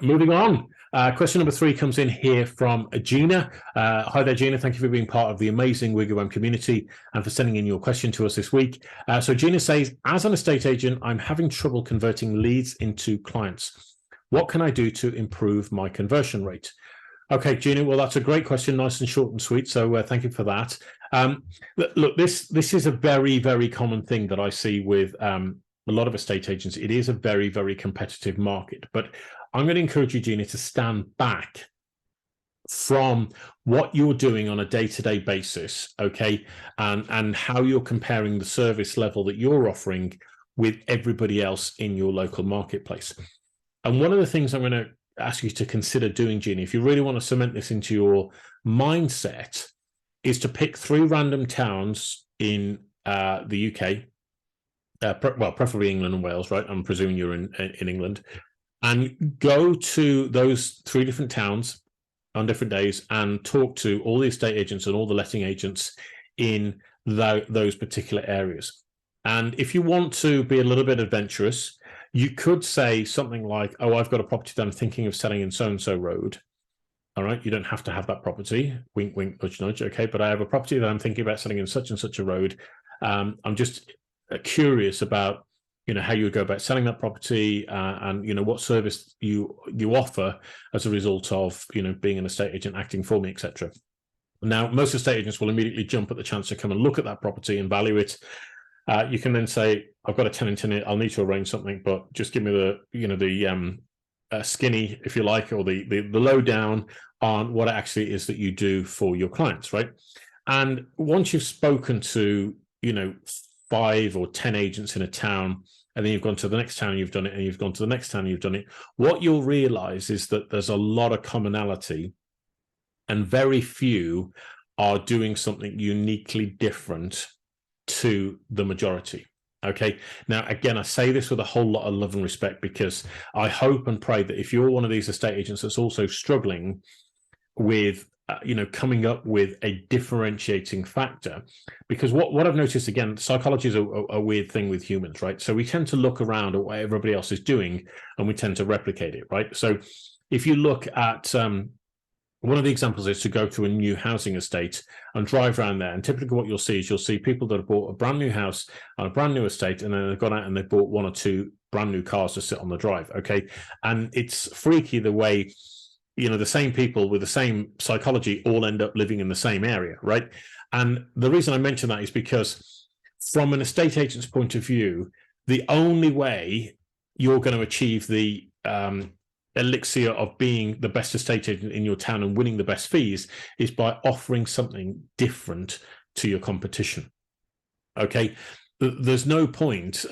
moving on. Question number 3 comes in here from Gina. Hi there, Gina. Thank you for being part of the amazing WiggyWam community and for sending in your question to us this week. So Gina says, as an estate agent, I'm having trouble converting leads into clients. What can I do to improve my conversion rate? Okay, Gina, well, that's a great question, nice and short and sweet. So thank you for that. Look, this is a very, very common thing that I see with a lot of estate agents. It is a very, very competitive market, but I'm going to encourage you, Gina, to stand back from what you're doing on a day-to-day basis, okay, and how you're comparing the service level that you're offering with everybody else in your local marketplace. And one of the things I'm going to ask you to consider doing, Gina, if you really want to cement this into your mindset, is to pick 3 random towns in the UK, well, preferably England and Wales, right? I'm presuming you're in England. And go to those 3 different towns on different days and talk to all the estate agents and all the letting agents in those particular areas. And if you want to be a little bit adventurous, you could say something like, oh, I've got a property that I'm thinking of selling in so-and-so road. All right, you don't have to have that property. Wink, wink, nudge, nudge. Okay, but I have a property that I'm thinking about selling in such and such a road. I'm just curious about, how you would go about selling that property and, what service you offer as a result of, being an estate agent, acting for me, etc. Now, most estate agents will immediately jump at the chance to come and look at that property and value it. You can then say, I've got a tenant in it, I'll need to arrange something, but just give me the, skinny, if you like, or the lowdown on what it actually is that you do for your clients, right? And once you've spoken to, 5 or 10 agents in a town, and then you've gone to the next town, you've done it, and you've gone to the next town, you've done it, what you'll realize is that there's a lot of commonality and very few are doing something uniquely different to the majority. Okay. Now, again, I say this with a whole lot of love and respect because I hope and pray that if you're one of these estate agents that's also struggling with coming up with a differentiating factor, because what I've noticed, again, psychology is a weird thing with humans, right? So we tend to look around at what everybody else is doing and we tend to replicate it, right? So if you look at one of the examples is to go to a new housing estate and drive around there, and typically what you'll see is people that have bought a brand new house on a brand new estate, and then they've gone out and they've bought 1 or 2 brand new cars to sit on the drive, okay? And it's freaky the way the same people with the same psychology all end up living in the same area, right? And the reason I mention that is because from an estate agent's point of view, the only way you're going to achieve the elixir of being the best estate agent in your town and winning the best fees is by offering something different to your competition. Okay, there's no point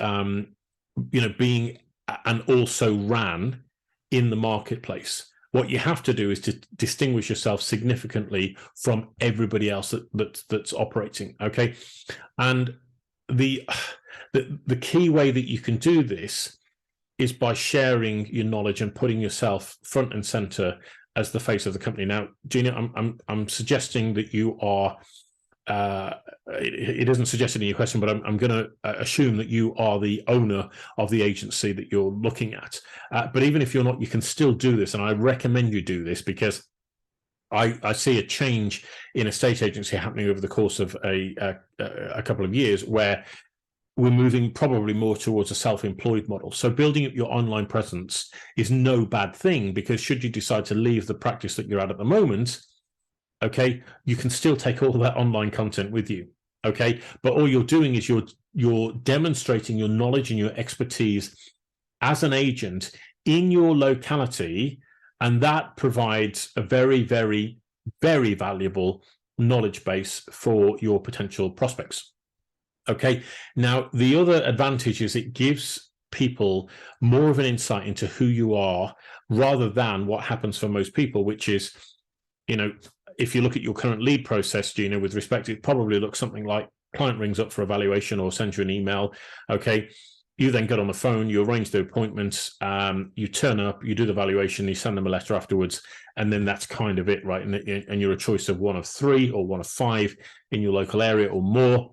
being an also ran in the marketplace. What you have to do is to distinguish yourself significantly from everybody else that's operating. Okay, and the key way that you can do this is by sharing your knowledge and putting yourself front and center as the face of the company. Now, Gina, I'm suggesting that you are. It isn't suggested in your question, but I'm going to assume that you are the owner of the agency that you're looking at. But even if you're not, you can still do this, and I recommend you do this because I see a change in estate agency happening over the course of a couple of years where we're moving probably more towards a self-employed model. So building up your online presence is no bad thing, because should you decide to leave the practice that you're at the moment, okay, you can still take all that online content with you, okay? But all you're doing is you're demonstrating your knowledge and your expertise as an agent in your locality, and that provides a very, very, very valuable knowledge base for your potential prospects. Okay, now the other advantage is it gives people more of an insight into who you are rather than what happens for most people, which is, if you look at your current lead process, Gina, with respect, it probably looks something like client rings up for evaluation or sends you an email. Okay, you then get on the phone, you arrange the appointments, you turn up, you do the valuation, you send them a letter afterwards, and then that's kind of it, right? And you're a choice of 1 of 3 or 1 of 5 in your local area or more.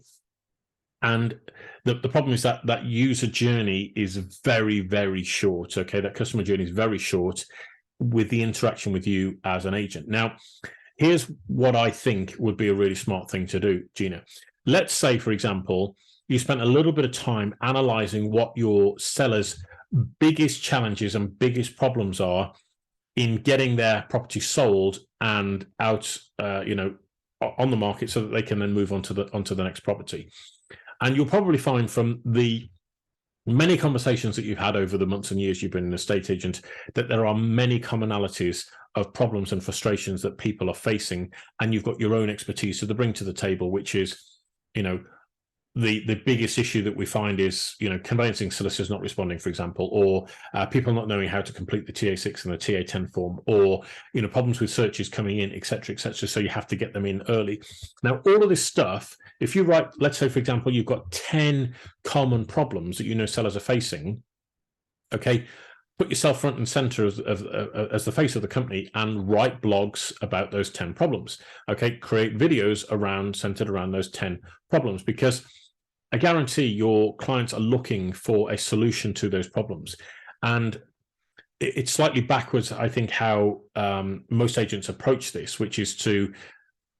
And the problem is that user journey is very, very short. Okay, that customer journey is very short. with the interaction with you as an agent. Now, here's what I think would be a really smart thing to do, Gina. Let's say, for example, you spent a little bit of time analyzing what your sellers' biggest challenges and biggest problems are in getting their property sold and out, on the market, so that they can then move on to the next property. And you'll probably find from the many conversations that you've had over the months and years you've been an estate agent that there are many commonalities of problems and frustrations that people are facing, and you've got your own expertise to bring to the table, which is, the biggest issue that we find is, conveyancing solicitors not responding, for example, or people not knowing how to complete the TA6 and the TA10 form, or, problems with searches coming in, et cetera, so you have to get them in early. Now, all of this stuff, if you write, let's say, for example, you've got 10 common problems that sellers are facing, okay, put yourself front and center as the face of the company and write blogs about those 10 problems, okay? Create videos centered around those 10 problems, because I guarantee your clients are looking for a solution to those problems. And it's slightly backwards, I think, how most agents approach this, which is to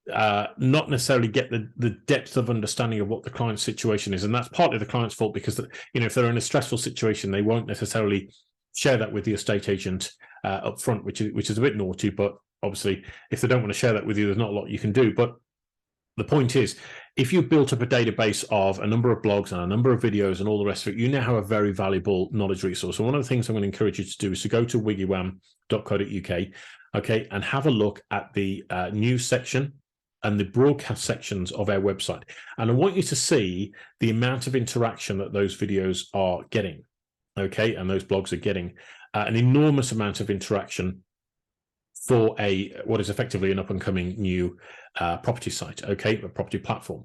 not necessarily get the depth of understanding of what the client's situation is. And that's partly the client's fault, because if they're in a stressful situation, they won't necessarily share that with the estate agent up front, which is a bit naughty. But obviously, if they don't want to share that with you, there's not a lot you can do. But the point is, if you've built up a database of a number of blogs and a number of videos and all the rest of it, you now have a very valuable knowledge resource. So one of the things I'm going to encourage you to do is to go to WiggyWam.co.uk, okay, and have a look at the news section and the broadcast sections of our website. And I want you to see the amount of interaction that those videos are getting, okay, and those blogs are getting an enormous amount of interaction for what is effectively an up-and-coming new property site, okay, a property platform.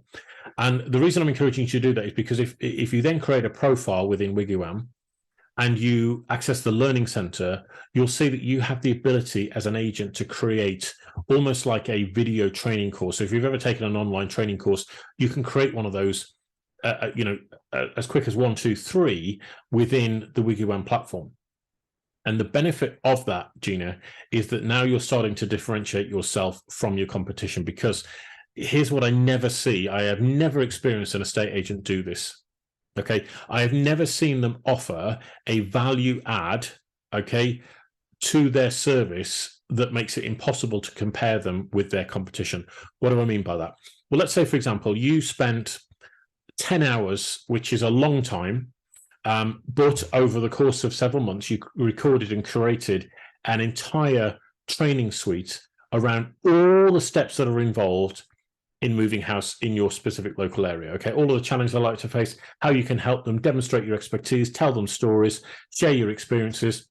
And the reason I'm encouraging you to do that is because if you then create a profile within WiggyWam and you access the Learning Center, you'll see that you have the ability as an agent to create almost like a video training course. So if you've ever taken an online training course, you can create one of those, as quick as 1, 2, 3 within the WiggyWam platform. And the benefit of that, Gina, is that now you're starting to differentiate yourself from your competition, because here's what I never see. I have never experienced an estate agent do this. Okay. I have never seen them offer a value add, okay, to their service that makes it impossible to compare them with their competition. What do I mean by that? Well, let's say, for example, you spent 10 hours, which is a long time, but over the course of several months, you recorded and created an entire training suite around all the steps that are involved in moving house in your specific local area. Okay, all of the challenges they like to face, how you can help them, demonstrate your expertise, tell them stories, share your experiences,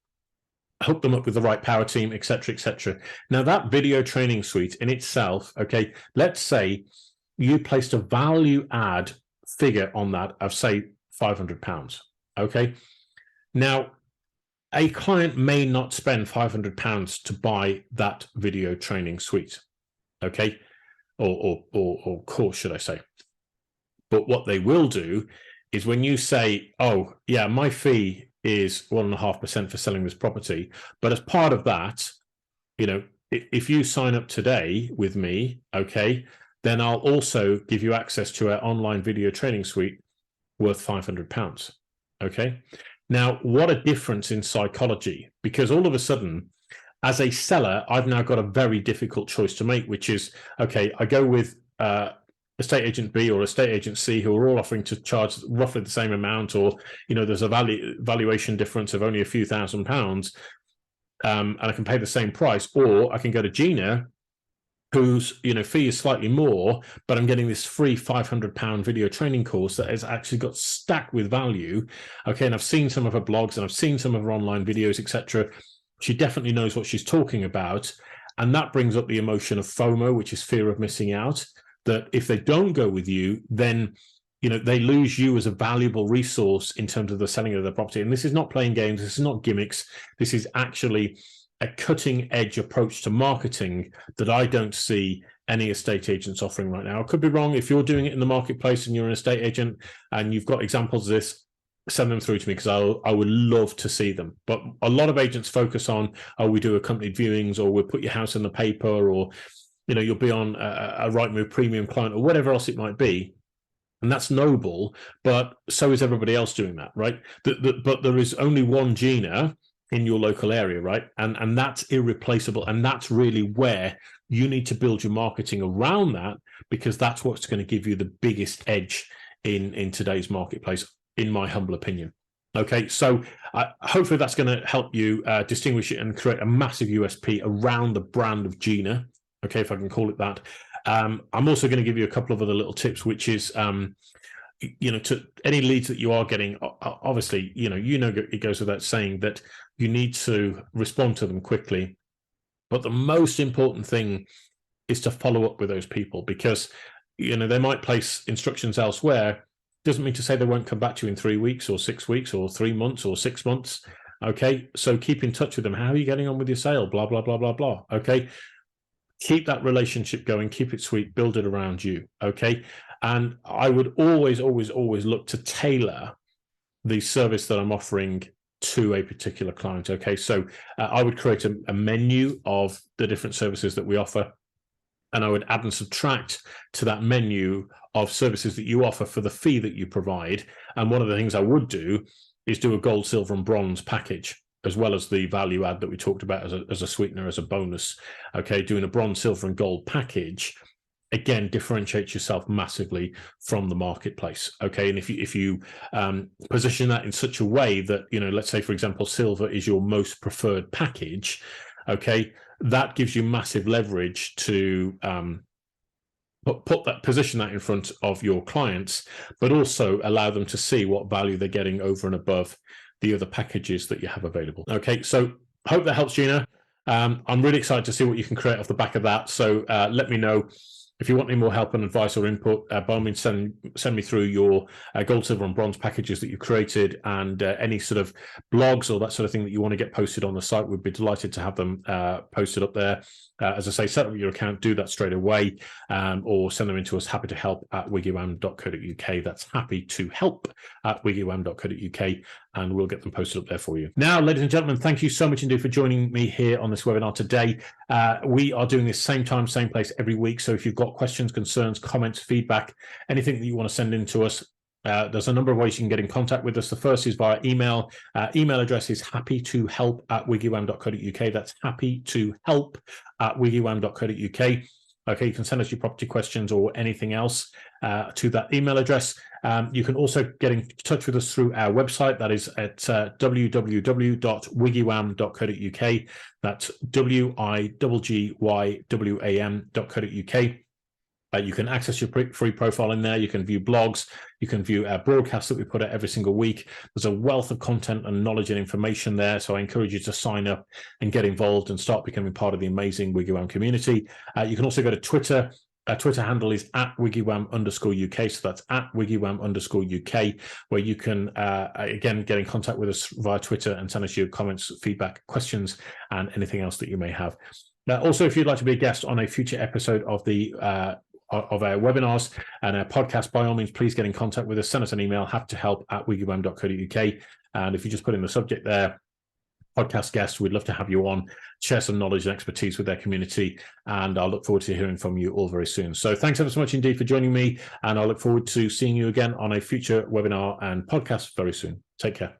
hook them up with the right power team, et cetera, et cetera. Now, that video training suite in itself, okay, let's say you placed a value add figure on that of, say, £500. Okay. Now, a client may not spend £500 to buy that video training suite. Okay. Or course, should I say. But what they will do is when you say, oh, yeah, my fee is 1.5% for selling this property, but as part of that, if you sign up today with me, okay, then I'll also give you access to our online video training suite worth £500. Okay. Now, what a difference in psychology, because all of a sudden, as a seller, I've now got a very difficult choice to make, which is, okay, I go with estate agent B or estate agent C, who are all offering to charge roughly the same amount, or, there's a valuation difference of only a few £1,000s, and I can pay the same price, or I can go to Gina, whose fee is slightly more, but I'm getting this free £500 video training course that has actually got stacked with value. Okay, and I've seen some of her blogs and I've seen some of her online videos, etc. She definitely knows what she's talking about, and that brings up the emotion of FOMO, which is fear of missing out. That if they don't go with you, then they lose you as a valuable resource in terms of the selling of their property. And this is not playing games. This is not gimmicks. This is actually a cutting edge approach to marketing that I don't see any estate agents offering right now. I could be wrong. If you're doing it in the marketplace and you're an estate agent and you've got examples of this, send them through to me, because I would love to see them. But a lot of agents focus on, oh, we do accompanied viewings, or we'll put your house in the paper, or you'll be on a Rightmove premium client, or whatever else it might be. And that's noble, but so is everybody else doing that, right? But there is only one Gina in your local area, right? And that's irreplaceable. And that's really where you need to build your marketing around that, because that's what's going to give you the biggest edge in today's marketplace, in my humble opinion. Okay, so hopefully that's going to help you distinguish it and create a massive USP around the brand of Gina. Okay, if I can call it that. I'm also going to give you a couple of other little tips, which is, to any leads that you are getting, obviously, it goes without saying that you need to respond to them quickly. But the most important thing is to follow up with those people, because, they might place instructions elsewhere. Doesn't mean to say they won't come back to you in 3 weeks or 6 weeks or 3 months or 6 months. Okay, so keep in touch with them. How are you getting on with your sale? Blah, blah, blah, blah, blah. Okay. Keep that relationship going, keep it sweet, build it around you, okay? And I would always, always, always look to tailor the service that I'm offering to a particular client, okay? So I would create a menu of the different services that we offer, and I would add and subtract to that menu of services that you offer for the fee that you provide. And one of the things I would do is do a gold, silver, and bronze package, as well as the value add that we talked about as a sweetener, as a bonus. Okay, doing a bronze, silver, and gold package, again, differentiates yourself massively from the marketplace. Okay, and if you position that in such a way that, let's say, for example, silver is your most preferred package, okay, that gives you massive leverage to position that in front of your clients, but also allow them to see what value they're getting over and above the other packages that you have available. Okay, so hope that helps, Gina. I'm really excited to see what you can create off the back of that. So let me know if you want any more help and advice or input. By all means, send me through your gold, silver, and bronze packages that you created, and any sort of blogs or that sort of thing that you want to get posted on the site. We'd be delighted to have them posted up there. As I say, set up your account, do that straight away, or send them in to us, happy to help at WiggyWam.co.uk. That's happy to help at WiggyWam.co.uk, and we'll get them posted up there for you. Now, ladies and gentlemen, thank you so much indeed for joining me here on this webinar today. We are doing this same time, same place every week. So if you've got questions, concerns, comments, feedback, anything that you want to send in to us, there's a number of ways you can get in contact with us. The first is via email. Email address is happytohelp@wiggywam.co.uk. That's happytohelp@wiggywam.co.uk. Okay, you can send us your property questions or anything else to that email address. You can also get in touch with us through our website. That is at www.wiggywam.co.uk. That's WIGGYWAM.co.uk. You can access your free profile in there. You can view blogs. You can view our broadcasts that we put out every single week. There's a wealth of content and knowledge and information there. So I encourage you to sign up and get involved and start becoming part of the amazing WiggyWam community. You can also go to Twitter. Our Twitter handle is @WiggyWam_UK. So that's @WiggyWam_UK, where you can, again, get in contact with us via Twitter and send us your comments, feedback, questions, and anything else that you may have. Also, if you'd like to be a guest on a future episode of our webinars and our podcast, by all means, please get in contact with us. Send us an email, happytohelp@wiggywam.co.uk. And if you just put in the subject there, podcast guest, we'd love to have you on, share some knowledge and expertise with their community. And I'll look forward to hearing from you all very soon. So thanks ever so much indeed for joining me. And I look forward to seeing you again on a future webinar and podcast very soon. Take care.